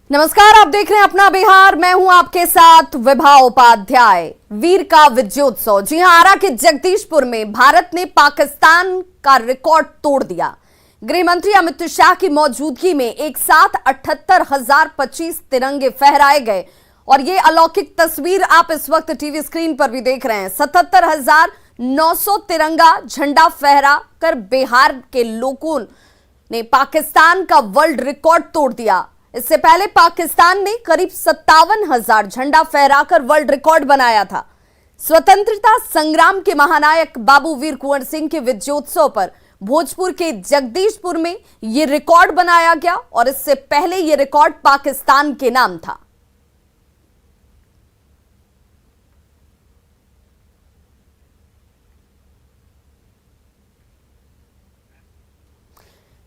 नमस्कार, आप देख रहे हैं अपना बिहार। मैं हूं आपके साथ विभा उपाध्याय। वीर का विजयोत्सव, जी हां, आरा के जगदीशपुर में भारत ने पाकिस्तान का रिकॉर्ड तोड़ दिया। गृह मंत्री अमित शाह की मौजूदगी में एक साथ 78,025 तिरंगे फहराए गए और ये अलौकिक तस्वीर आप इस वक्त टीवी स्क्रीन पर भी देख रहे हैं। 77,900 तिरंगा झंडा फहरा कर बिहार के लोगों ने पाकिस्तान का वर्ल्ड रिकॉर्ड तोड़ दिया। इससे पहले पाकिस्तान ने करीब 57,000 झंडा फहराकर वर्ल्ड रिकॉर्ड बनाया था। स्वतंत्रता संग्राम के महानायक बाबू वीर कुंवर सिंह के विजयोत्सव पर भोजपुर के जगदीशपुर में यह रिकॉर्ड बनाया गया और इससे पहले यह रिकॉर्ड पाकिस्तान के नाम था।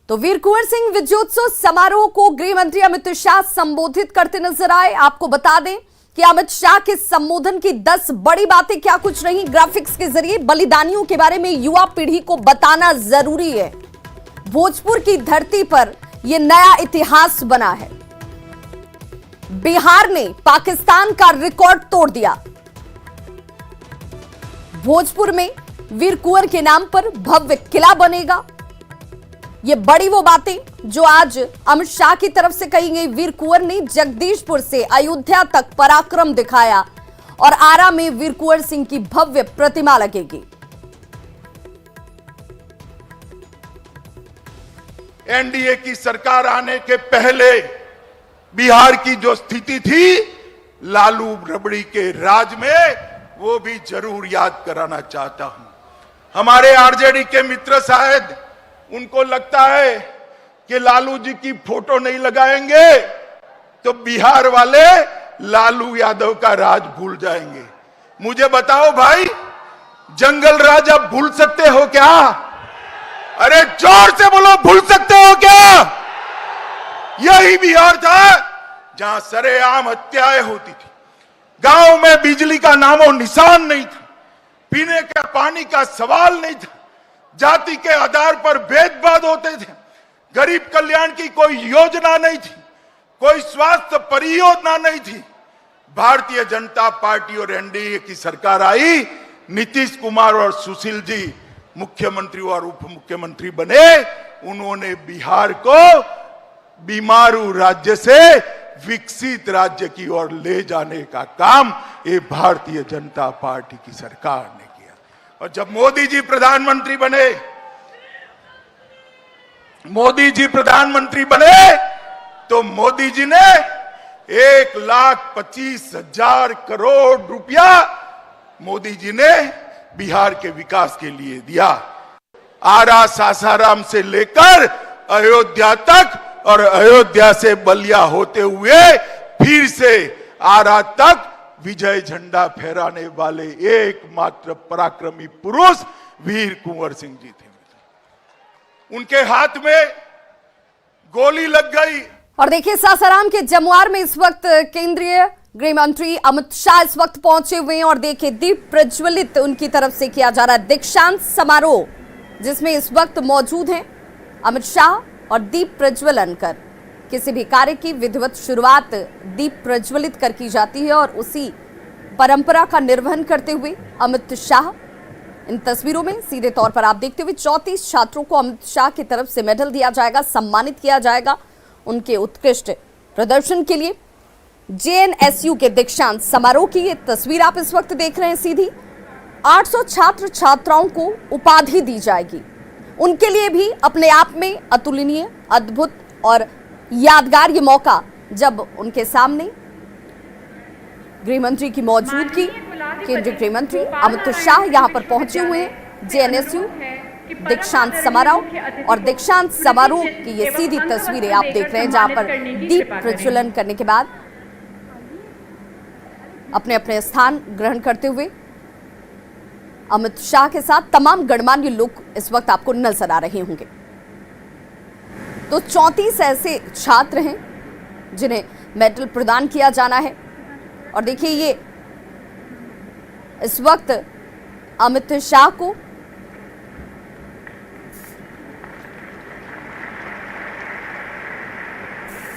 तो वीर कुंवर सिंह विजयोत्सव समारोह को गृह मंत्री अमित शाह संबोधित करते नजर आए। आपको बता दें कि अमित शाह के संबोधन की 10 बड़ी बातें क्या कुछ रही। ग्राफिक्स के जरिए बलिदानियों के बारे में युवा पीढ़ी को बताना जरूरी है। भोजपुर की धरती पर यह नया इतिहास बना है। बिहार ने पाकिस्तान का रिकॉर्ड तोड़ दिया। भोजपुर में वीर कुंवर के नाम पर भव्य किला बनेगा। ये बड़ी वो बातें जो आज अमित शाह की तरफ से कही गई। वीर कुंवर ने जगदीशपुर से अयोध्या तक पराक्रम दिखाया और आरा में वीर कुंवर सिंह की भव्य प्रतिमा लगेगी। एनडीए की सरकार आने के पहले बिहार की जो स्थिति थी, लालू रबड़ी के राज में, वो भी जरूर याद कराना चाहता हूं। हमारे आरजेडी के मित्र शायद उनको लगता है कि लालू जी की फोटो नहीं लगाएंगे तो बिहार वाले लालू यादव का राज भूल जाएंगे। मुझे बताओ भाई, जंगल राज अब भूल सकते हो क्या? अरे जोर से बोलो, भूल सकते हो क्या? यही बिहार था जहां सरेआम हत्याएं होती थी, गांव में बिजली का नामो निशान नहीं था, पीने का पानी का सवाल नहीं था, जाति के आधार पर भेदभाव होते थे, गरीब कल्याण की कोई योजना नहीं थी, कोई स्वास्थ्य परियोजना नहीं थी। भारतीय जनता पार्टी और एनडीए की सरकार आई, नीतीश कुमार और सुशील जी मुख्यमंत्री और उप मुख्यमंत्री बने। उन्होंने बिहार को बीमारू राज्य से विकसित राज्य की ओर ले जाने का काम ये भारतीय जनता पार्टी की सरकार ने। और जब मोदी जी प्रधानमंत्री बने तो मोदी जी ने 1,25,000 करोड़ रुपया मोदी जी ने बिहार के विकास के लिए दिया। आरा सासाराम से लेकर अयोध्या तक और अयोध्या से बलिया होते हुए फिर से आरा तक विजय झंडा फहराने वाले एकमात्र पराक्रमी पुरुष वीर कुंवर सिंह जी थे। उनके हाथ में गोली लग गई। और देखिए, सासाराम के जमुआर में इस वक्त केंद्रीय गृह मंत्री अमित शाह इस वक्त पहुंचे हुए हैं और देखिए, दीप प्रज्वलित उनकी तरफ से किया जा रहा है। दीक्षांत समारोह जिसमें इस वक्त मौजूद हैं अमित शाह और दीप प्रज्वलन कर किसी भी कार्य की विधिवत शुरुआत दीप प्रज्वलित कर की जाती है और उसी परंपरा का निर्वहन करते हुए अमित शाह इन तस्वीरों में सीधे तौर पर आप देखते हुए 34 छात्रों को अमित शाह की तरफ से मेडल दिया जाएगा, सम्मानित किया जाएगा उनके उत्कृष्ट प्रदर्शन के लिए। जेएनएसयू के दीक्षांत समारोह की ये तस्वीर आप इस वक्त देख रहे हैं सीधी। 800 छात्र छात्राओं को उपाधि दी जाएगी। उनके लिए भी अपने आप में अतुलनीय, अद्भुत और यादगार ये मौका जब उनके सामने गृह मंत्री की मौजूदगी, केंद्रीय गृह मंत्री अमित शाह यहां पर पहुंचे हुए हैं। जेएनएसयू दीक्षांत समारोह और दीक्षांत समारोह की ये सीधी तस्वीरें आप देख रहे हैं जहां पर दीप प्रज्वलन करने के बाद अपने अपने स्थान ग्रहण करते हुए अमित शाह के साथ तमाम गणमान्य लोग इस वक्त आपको नजर आ रहे होंगे। तो 34 ऐसे छात्र हैं जिन्हें मेडल प्रदान किया जाना है और देखिए, ये इस वक्त अमित शाह को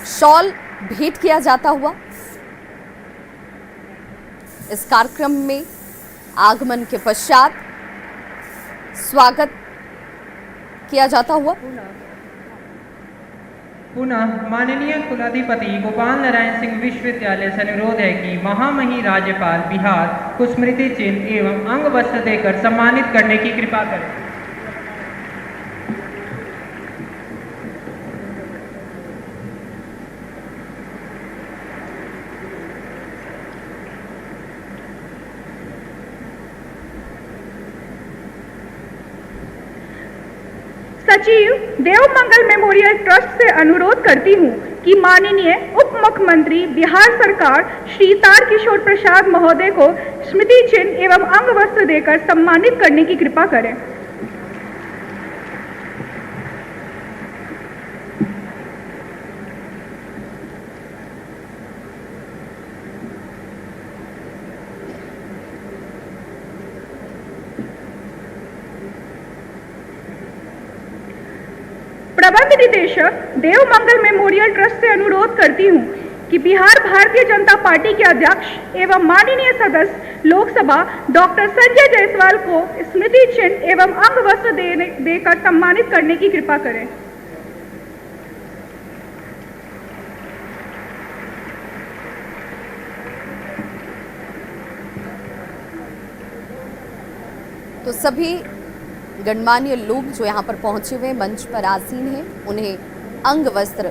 शॉल भेंट किया जाता हुआ। इस कार्यक्रम में आगमन के पश्चात स्वागत किया जाता हुआ। पुनः माननीय कुलाधिपति गोपाल नारायण सिंह विश्वविद्यालय से अनुरोध है कि महामहिम राज्यपाल बिहार को स्मृति चिन्ह एवं अंग वस्त्र देकर सम्मानित करने की कृपा करें। सचिव देवमंगल मेमोरियल ट्रस्ट से अनुरोध करती हूँ कि माननीय उप मुख्यमंत्री बिहार सरकार श्री तारकिशोर प्रसाद महोदय को स्मृति चिन्ह एवं अंग वस्त्र देकर सम्मानित करने की कृपा करें। प्रबंध निदेशक देवमंगल मेमोरियल ट्रस्ट से अनुरोध करती हूँ कि बिहार भारतीय जनता पार्टी के अध्यक्ष एवं माननीय सदस्य लोकसभा डॉक्टर संजय जायसवाल को स्मृति चिन्ह एवं अंग वस्त्र देकर सम्मानित करने की कृपा करें। तो सभी गणमान्य लोग जो यहाँ पर पहुंचे हुए मंच पर आसीन हैं, उन्हें अंग वस्त्र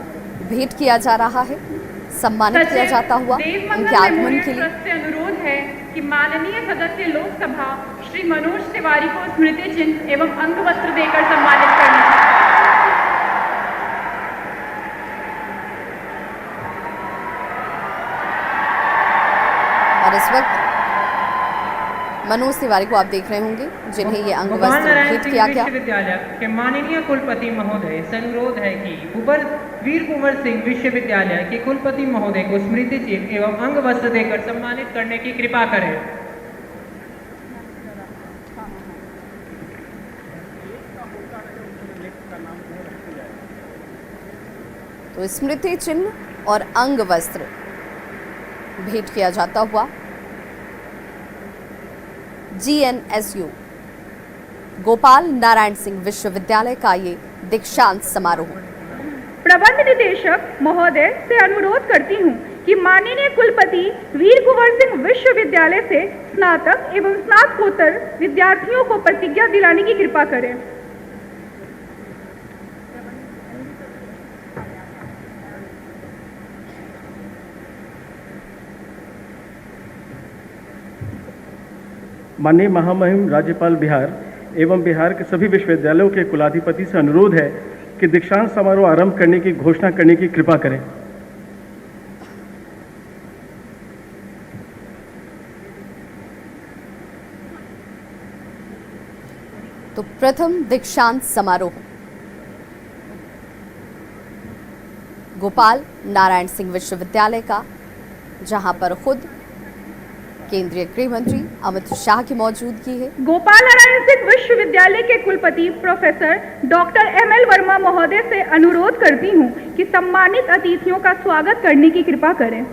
भेंट किया जा रहा है, सम्मानित किया जाता हुआ उनके आगमन के लिए। से अनुरोध है कि माननीय सदस्य लोकसभा श्री मनोज तिवारी को स्मृति चिन्ह एवं अंग वस्त्र देकर सम्मानित करना। और इस वक्त मनोज तिवारी को आप देख रहे होंगे जिन्हें ये अंग वस्त्र भेंट किया गया। विश्वविद्यालय के माननीय कुलपति महोदय से अनुरोध है कि वीर कुंवर सिंह विश्वविद्यालय के कुलपति महोदय को स्मृति चिन्ह एवं अंग वस्त्र देकर सम्मानित करने की कृपा करें। तो स्मृति चिन्ह और अंग वस्त्र भेंट किया जाता हुआ GNSU गोपाल नारायण सिंह विश्वविद्यालय का ये दीक्षांत समारोह। प्रबंध निदेशक महोदय से अनुरोध करती हूँ कि माननीय कुलपति वीर कुंवर सिंह विश्वविद्यालय से स्नातक एवं स्नातकोत्तर विद्यार्थियों को प्रतिज्ञा दिलाने की कृपा करें। माननीय महामहिम राज्यपाल बिहार एवं बिहार के सभी विश्वविद्यालयों के कुलाधिपति से अनुरोध है कि दीक्षांत समारोह आरंभ करने की घोषणा करने की कृपा करें। तो प्रथम दीक्षांत समारोह गोपाल नारायण सिंह विश्वविद्यालय का, जहां पर खुद केंद्रीय गृह मंत्री अमित शाह की मौजूदगी है। गोपाल नारायण सिंह विश्वविद्यालय के कुलपति प्रोफेसर डॉक्टर ML वर्मा महोदय से अनुरोध करती हूं कि सम्मानित अतिथियों का स्वागत करने की कृपा करें।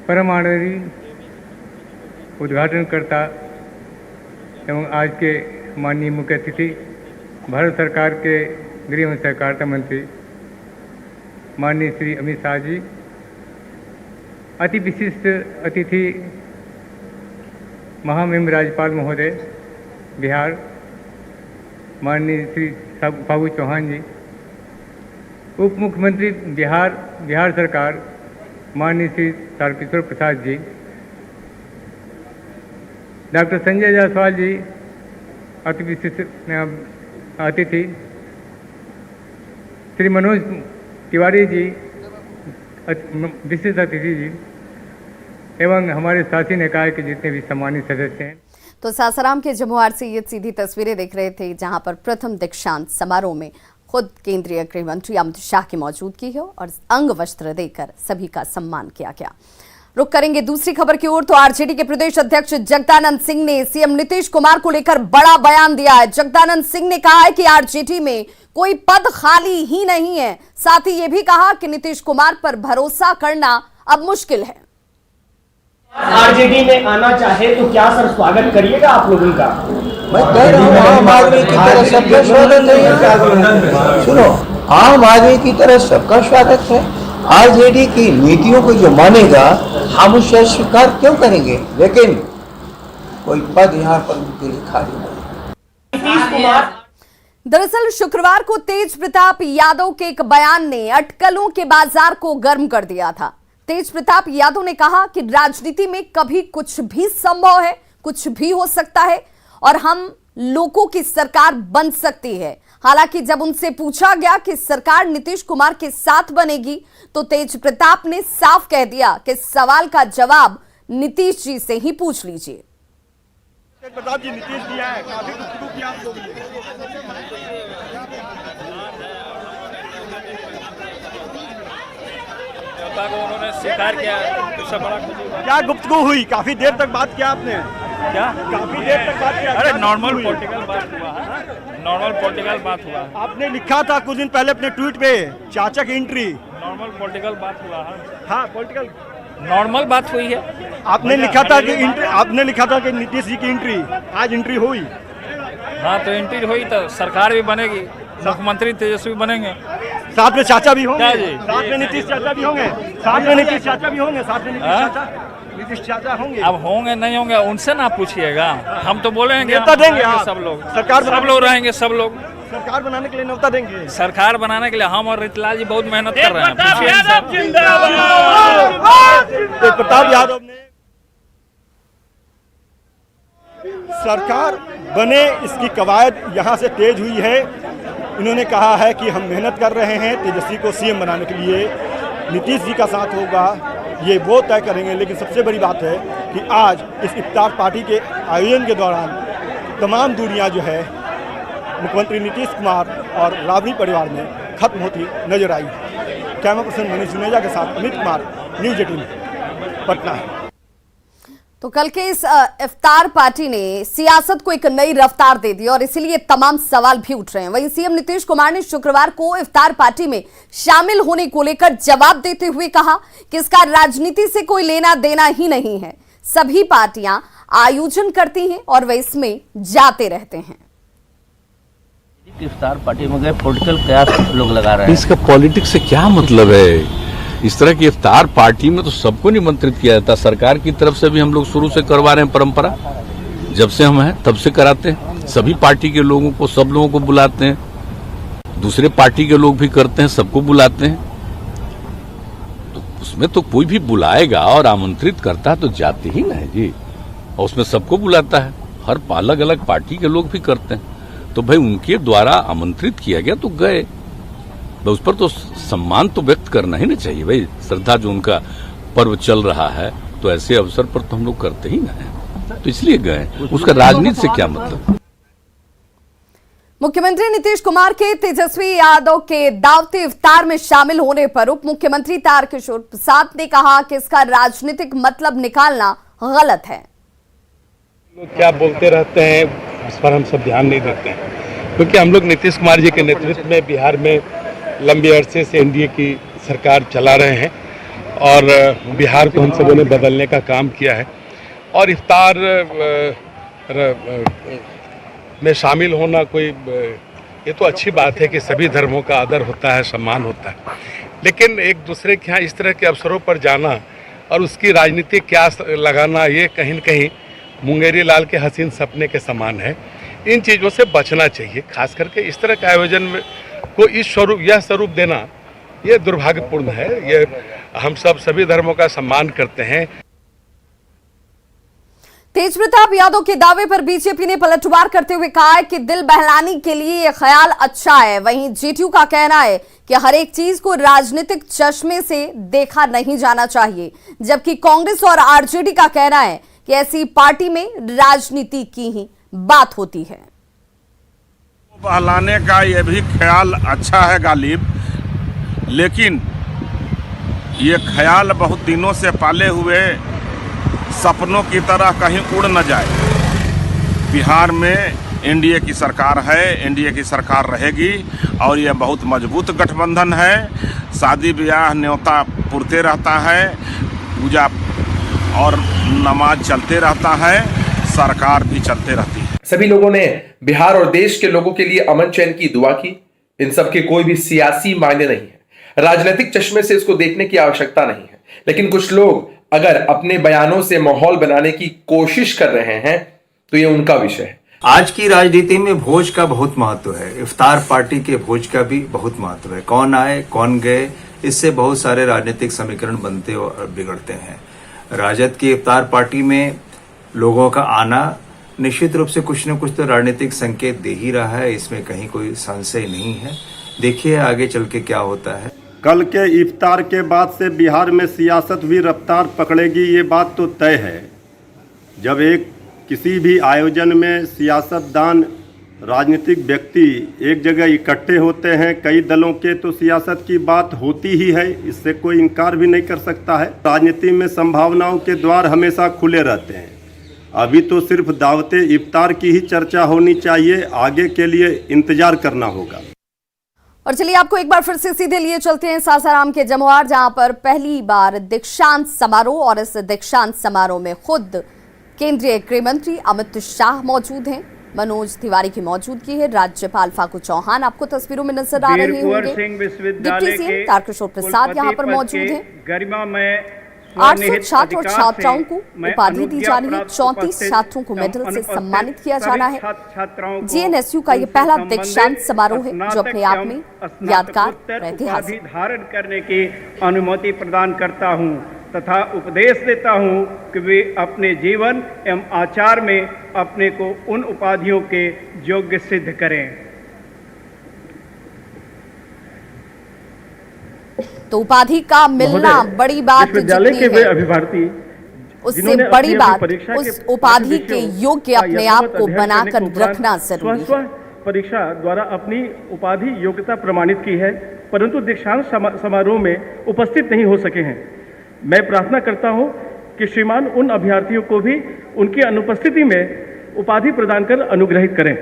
परम आदरणीय उद्घाटनकर्ता एवं आज के माननीय मुख्य अतिथि भारत सरकार के गृह एवं सहकारिता मंत्री माननीय श्री अमित शाह जी, अति विशिष्ट अतिथि महामहिम राज्यपाल महोदय बिहार माननीय श्री फागू चौहान जी, उप मुख्यमंत्री बिहार सरकार माननीय श्री तारकिशोर प्रसाद जी, डॉक्टर संजय जायसवाल जी अति विशिष्ट अतिथि, श्री मनोज तिवारी जी विशिष्ट अतिथि जी, एवं हमारे शासी निकाय के जितने भी सम्मानित सदस्य हैं। तो सासाराम के जमुआर से ये सीधी तस्वीरें देख रहे थे, जहां पर प्रथम दीक्षांत समारोह में खुद केंद्रीय गृह मंत्री अमित शाह की मौजूदगी है और अंग वस्त्र देकर सभी का सम्मान किया गया। रुक करेंगे दूसरी खबर की ओर। तो आरजेडी के प्रदेश अध्यक्ष जगदानंद सिंह ने सीएम नीतीश कुमार को लेकर बड़ा बयान दिया है। जगदानंद सिंह ने कहा है कि आरजेडी में कोई पद खाली ही नहीं है। साथ ही ये भी कहा कि नीतीश कुमार पर भरोसा करना अब मुश्किल है। आरजेडी में आना चाहे तो क्या सर स्वागत करिएगा आप लोगों का? मैं कह रहा हूँ आम आदमी की तरह सबका स्वागत है। सुनो, आम आदमी की तरह सबका स्वागत है। आरजेडी की नीतियों को जो मानेगा हम उसे स्वीकार क्यों करेंगे, लेकिन कोई पद यहाँ पर उनके लिए खाली नहीं। नीतीश कुमार दरअसल शुक्रवार को तेज प्रताप यादव के एक बयान ने अटकलों के बाजार को गर्म कर दिया था। तेज प्रताप यादव ने कहा कि राजनीति में कभी कुछ भी संभव है, कुछ भी हो सकता है और हम लोगों की सरकार बन सकती है। हालांकि जब उनसे पूछा गया कि सरकार नीतीश कुमार के साथ बनेगी तो तेज प्रताप ने साफ कह दिया कि सवाल का जवाब नीतीश जी से ही पूछ लीजिए। प्रताप जी, नीतीश जी आए, काफी गुफ्तगू किया आप लोगों ने। उन्होंने स्वीकार किया, तो बड़ा क्या गुफ्तगू हुई? काफी देर तक बात किया आपने? क्या काफी देर तक बात किया? अरे नॉर्मल पॉलिटिकल बात हुआ है, नॉर्मल पॉलिटिकल बात हुआ। आपने लिखा था कुछ दिन पहले अपने ट्वीट पे चाचा की एंट्री। नॉर्मल पॉलिटिकल बात हुआ है। हाँ, पॉलिटिकल नॉर्मल बात हुई है। आपने लिखा था कि एंट्री, आपने लिखा था कि नीतीश जी की एंट्री, आज एंट्री हुई। हाँ, तो एंट्री हुई तो सरकार भी बनेगी, मुख्यमंत्री तेजस्वी बनेंगे, साथ में चाचा भी होंगे, जी? साथ में नीतीश चाचा भी होंगे, साथ में नीतीश चाचा भी होंगे, साथ में नीतीश चाचा होंगे। अब होंगे नहीं होंगे उनसे ना पूछिएगा, हम तो बोलेंगे न्योता देंगे सब लोग, सरकार सब लोग रहेंगे, सब लोग सरकार बनाने के लिए न्योता देंगे। सरकार बनाने के लिए हम और रितलाल जी बहुत मेहनत कर रहे हैं। प्रताप यादव ने सरकार बने, इसकी कवायद यहाँ से तेज हुई है। इन्होंने कहा है कि हम मेहनत कर रहे हैं तेजस्वी को सीएम बनाने के लिए, नीतीश जी का साथ होगा, ये वो तय करेंगे। लेकिन सबसे बड़ी बात है कि आज इस इफ्तार पार्टी के आयोजन के दौरान तमाम दूरियां जो है मुख्यमंत्री नीतीश कुमार और राबड़ी परिवार में खत्म होती नजर आई। कैमरा पर्सन मनीष जुनेजा के साथ अमित कुमार, न्यूज़ 18 पटना। तो कल के इस इफ्तार पार्टी ने सियासत को एक नई रफ्तार दे दी और इसीलिए तमाम सवाल भी उठ रहे हैं। वहीं सीएम नीतीश कुमार ने शुक्रवार को इफ्तार पार्टी में शामिल होने को लेकर जवाब देते हुए कहा कि इसका राजनीति से कोई लेना देना ही नहीं है। सभी पार्टियां आयोजन करती हैं और वे इसमें जाते रहते हैं। इफ्तार पार्टी में गए पॉलिटिकल कयास लोग लगा रहे हैं। इसका पॉलिटिक्स से क्या मतलब है? इस तरह की इफ्तार पार्टी में तो सबको निमंत्रित किया जाता है। सरकार की तरफ से भी हम लोग शुरू से करवा रहे हैं, परंपरा जब से हम हैं तब से कराते हैं। सभी पार्टी के लोगों को, सब लोगों को बुलाते हैं, दूसरे पार्टी के लोग भी करते हैं, सबको बुलाते हैं। तो उसमें तो कोई भी बुलाएगा और आमंत्रित करता है तो जाते ही ना है जी, और उसमें सबको बुलाता है। हर अलग अलग पार्टी के लोग भी करते हैं, तो भाई उनके द्वारा आमंत्रित किया गया तो गए, उस पर तो सम्मान तो व्यक्त करना ही ना चाहिए भाई। श्रद्धा जो उनका पर्व चल रहा है तो ऐसे अवसर पर तो हम लोग करते ही ना है, तो इसलिए गए। उसका राजनीति से क्या मतलब? मुख्यमंत्री नीतीश कुमार के तेजस्वी यादव के दावते इफ्तार में शामिल होने पर उप मुख्यमंत्री तारकिशोर प्रसाद ने कहा कि इसका राजनीतिक मतलब निकालना गलत है। लोग क्या बोलते रहते हैं इस पर हम सब ध्यान नहीं देते हैं, क्योंकि हम लोग नीतीश कुमार जी के नेतृत्व में बिहार में लंबे अरसे से एनडीए की सरकार चला रहे हैं और बिहार को हम सबों ने बदलने का काम किया है। और इफ्तार में शामिल होना कोई ये तो अच्छी बात है कि सभी धर्मों का आदर होता है, सम्मान होता है, लेकिन एक दूसरे के यहाँ इस तरह के अवसरों पर जाना और उसकी राजनीति क्या लगाना, ये कहीं न कहीं मुंगेरी लाल के हसीन सपने के समान है। इन चीज़ों से बचना चाहिए। खास करके इस तरह के आयोजन में को यह स्वरूप देना ये दुर्भाग्यपूर्ण है। ये हम सब सभी धर्मों का सम्मान करते हैं। तेज प्रताप यादव के दावे पर बीजेपी ने पलटवार करते हुए कहा है कि दिल बहलाने के लिए यह ख्याल अच्छा है। वहीं जेडीयू का कहना है कि हर एक चीज को राजनीतिक चश्मे से देखा नहीं जाना चाहिए, जबकि कांग्रेस और आरजेडी का कहना है कि कि ऐसी पार्टी में राजनीति की ही बात होती है। बहलाने का ये भी ख्याल अच्छा है गालिब, लेकिन ये ख्याल बहुत दिनों से पाले हुए सपनों की तरह कहीं उड़ न जाए। बिहार में एनडीए की सरकार है, एनडीए की सरकार रहेगी और ये बहुत मजबूत गठबंधन है। शादी ब्याह न्योता पुरते रहता है, पूजा और नमाज चलते रहता है, सरकार भी चलते रहती है। सभी लोगों ने बिहार और देश के लोगों के लिए अमन चैन की दुआ की। इन सब के कोई भी सियासी मायने नहीं है, राजनीतिक चश्मे से इसको देखने की आवश्यकता नहीं है। लेकिन कुछ लोग अगर अपने बयानों से माहौल बनाने की कोशिश कर रहे हैं तो ये उनका विषय है। आज की राजनीति में भोज का बहुत महत्व है, इफ्तार पार्टी के भोज का भी बहुत महत्व है। कौन आए कौन गए, इससे बहुत सारे राजनीतिक समीकरण बनते और बिगड़ते हैं। राजद की इफ्तार पार्टी में लोगों का आना निश्चित रूप से कुछ न कुछ तो राजनीतिक संकेत दे ही रहा है, इसमें कहीं कोई संशय नहीं है। देखिए आगे चल के क्या होता है। कल के इफ्तार के बाद से बिहार में सियासत भी रफ्तार पकड़ेगी, ये बात तो तय है। जब किसी भी आयोजन में सियासतदान, राजनीतिक व्यक्ति एक जगह इकट्ठे होते हैं कई दलों के, तो सियासत की बात होती ही है, इससे कोई इनकार भी नहीं कर सकता है। राजनीति में संभावनाओं के द्वार हमेशा खुले रहते हैं। अभी तो सिर्फ दावते इफ्तार की ही चर्चा होनी चाहिए, आगे के लिए इंतजार करना होगा। और चलिए आपको एक बार फिर से सीधे लिए चलते हैं सासाराम के जमुआर, जहां पर पहली बार दीक्षांत समारोह, और इस दीक्षांत समारोह में खुद केंद्रीय गृह मंत्री अमित शाह मौजूद हैं। मनोज तिवारी की मौजूदगी है। राज्यपाल फागू चौहान आपको तस्वीरों में नजर आ रहे होंगे। डिप्टी सीएम तारकिशोर प्रसाद यहां पर मौजूद हैं। गरिमा में 800 छात्र और छात्राओं को उपाधि दी जा रही है। 34 छात्रों को मेडल से सम्मानित किया जाना है। जेएनएसयू का ये पहला दीक्षांत समारोह है जो अपने आप में यादगार और ऐतिहासिक। धारण करने की अनुमति प्रदान करता हूं तथा उपदेश देता हूं कि वे अपने जीवन एवं आचार में अपने को उन उपाधियों के योग्य सिद्ध करें। तो उपाधि का मिलना बड़ी बात विश्वविद्यालय के वे अभिभाषी, उससे बड़ी बात उस उपाधि के योग्य अपने आप को बनाकर रखना जरूरी है। परीक्षा द्वारा अपनी उपाधि योग्यता प्रमाणित की है, परंतु दीक्षांत समारोह में उपस्थित नहीं हो सके हैं। मैं प्रार्थना करता हूं कि श्रीमान उन अभ्यर्थियों को भी उनकी अनुपस्थिति में उपाधि प्रदान कर अनुग्रहित करें।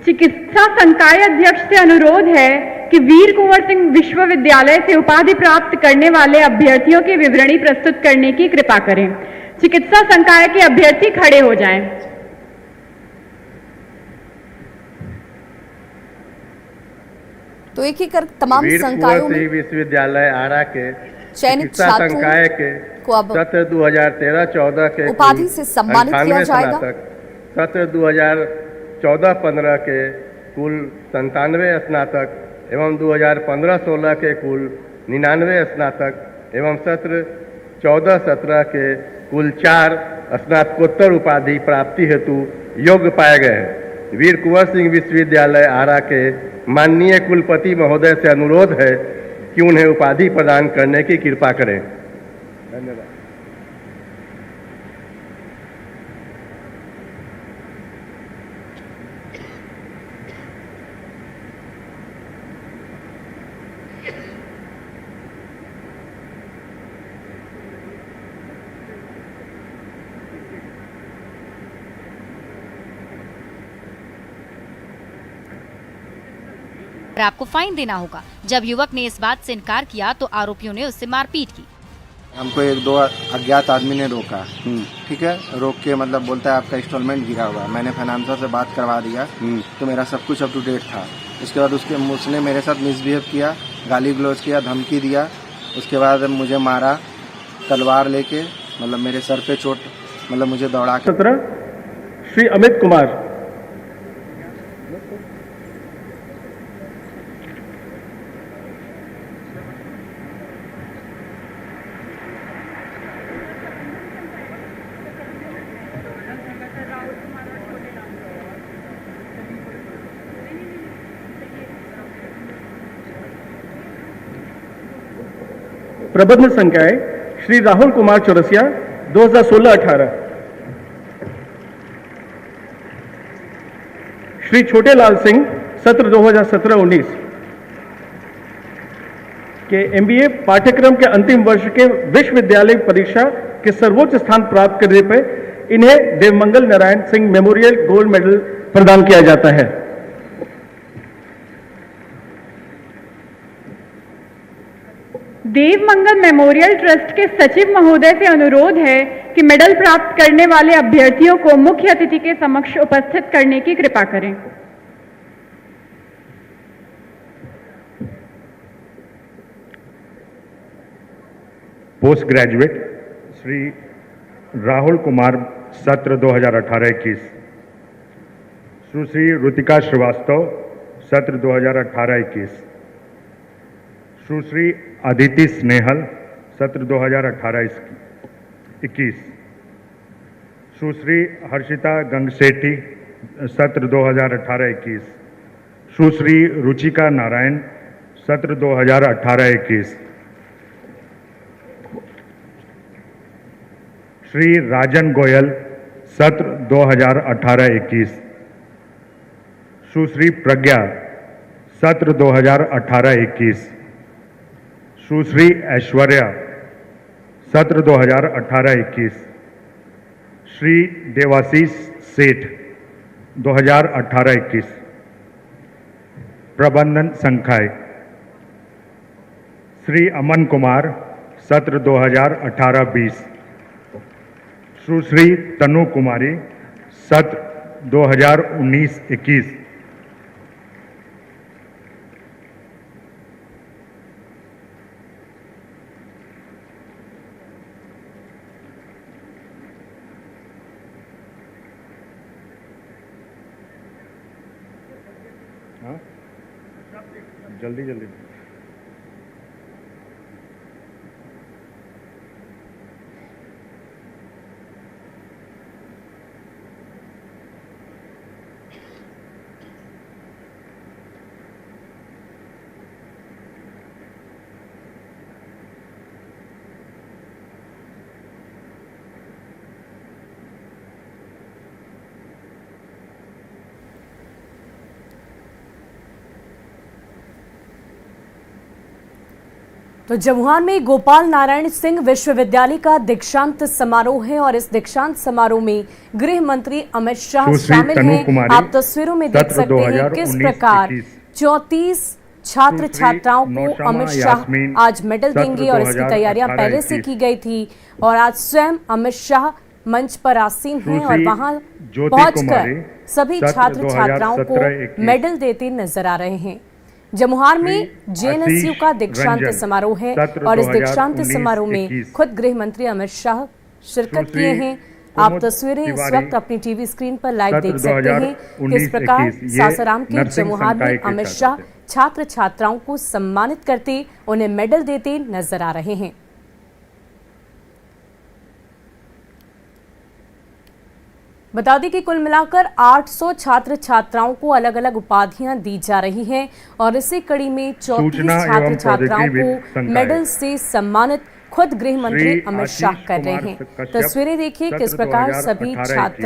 चिकित्सा संकाय अध्यक्ष से अनुरोध है कि वीर कुंवर सिंह विश्वविद्यालय से उपाधि प्राप्त करने वाले अभ्यर्थियों की विवरणी प्रस्तुत करने की कृपा करें। चिकित्सा संकाय के अभ्यर्थी खड़े हो जाएं। तो एक ही कर तमाम संकायों में विश्वविद्यालय आरा के चयनित संकाय के को अब सत्र 2013-14 के उपाधि से सम्मानित किया जाएगा। सत्र 2014-15 के कुल 97 स्नातक एवं 2015-16 के कुल 99 स्नातक एवं सत्र 14-17 के कुल 4 स्नातकोत्तर उपाधि प्राप्ति हेतु योग्य पाए गए हैं। वीर कुंवर सिंह विश्वविद्यालय आरा के माननीय कुलपति महोदय से अनुरोध है कि उन्हें उपाधि प्रदान करने की कृपा करें। धन्यवाद। आपको फाइन देना होगा। जब युवक ने इस बात से इनकार किया तो आरोपियों ने उससे मारपीट की। हमको एक दो अज्ञात आदमी ने रोका, ठीक है, रोक के मतलब बोलता है आपका इंस्टॉलमेंट गिरा हुआ है। मैंने फाइनेंसर से बात करवा दिया तो मेरा सब कुछ अप टू डेट था। उसके बाद उसने मेरे साथ मिसबिहेव किया, गाली गलौज किया, धमकी दिया। उसके बाद मुझे मारा तलवार लेके, मतलब मेरे सर पे चोट, मतलब मुझे दौड़ा के। 17 श्री अमित कुमार। प्रबंध संकाय श्री राहुल कुमार चौरसिया 2016-18, श्री छोटे लाल सिंह सत्र 2017-19 के MBA पाठ्यक्रम के अंतिम वर्ष के विश्वविद्यालय परीक्षा के सर्वोच्च स्थान प्राप्त करने पर इन्हें Devmangal Narayan Singh memorial gold medal प्रदान किया जाता है। देवमंगल मेमोरियल ट्रस्ट के सचिव महोदय से अनुरोध है कि मेडल प्राप्त करने वाले अभ्यर्थियों को मुख्य अतिथि के समक्ष उपस्थित करने की कृपा करें। पोस्ट ग्रेजुएट श्री राहुल कुमार सत्र 2018-21, सुश्री रुतिका श्रीवास्तव सत्र 2018-21, सुश्री अदिति स्नेहल सत्र 2018-21, सुश्री हर्षिता गंगसेठी सत्र 2018-21, सुश्री रुचिका नारायण सत्र 2018-21, श्री राजन गोयल सत्र 2018-21, सुश्री प्रज्ञा सत्र 2018-21, सुश्री ऐश्वर्या सत्र 2018-21, श्री देवाशीष सेठ 2018-21, प्रबंधन संकाय श्री अमन कुमार सत्र 2018-20, सुश्री तनु कुमारी सत्र 2019-21, जल्दी जल्दी तो जमुहान में गोपाल नारायण सिंह विश्वविद्यालय का दीक्षांत समारोह है और इस दीक्षांत समारोह में गृह मंत्री अमित शाह शामिल हैं। आप तस्वीरों में देख सकते हैं किस प्रकार 34 छात्र छात्राओं को अमित शाह आज मेडल देंगे और इसकी तैयारियां पहले से की गई थी और आज स्वयं अमित शाह मंच पर आसीन हैं और वहां पहुंचकर सभी छात्र छात्राओं को मेडल देते नजर आ रहे हैं। जमुहार में JNSU का दीक्षांत समारोह है और इस दीक्षांत समारोह में खुद गृह मंत्री अमित शाह शिरकत किए हैं। आप तस्वीरें इस वक्त अपनी टीवी स्क्रीन पर लाइव देख सकते हैं। किस प्रकार सासाराम के जमुहार में अमित शाह छात्र छात्राओं को सम्मानित करते उन्हें मेडल देते नजर आ रहे हैं। बता दें कि कुल मिलाकर 800 छात्र छात्राओं को अलग अलग उपाधियां दी जा रही हैं और इसी कड़ी में 34 छात्र छात्राओं को मेडल से सम्मानित खुद गृह मंत्री अमित शाह कर रहे हैं। तस्वीरें देखिए किस प्रकार सभी छात्र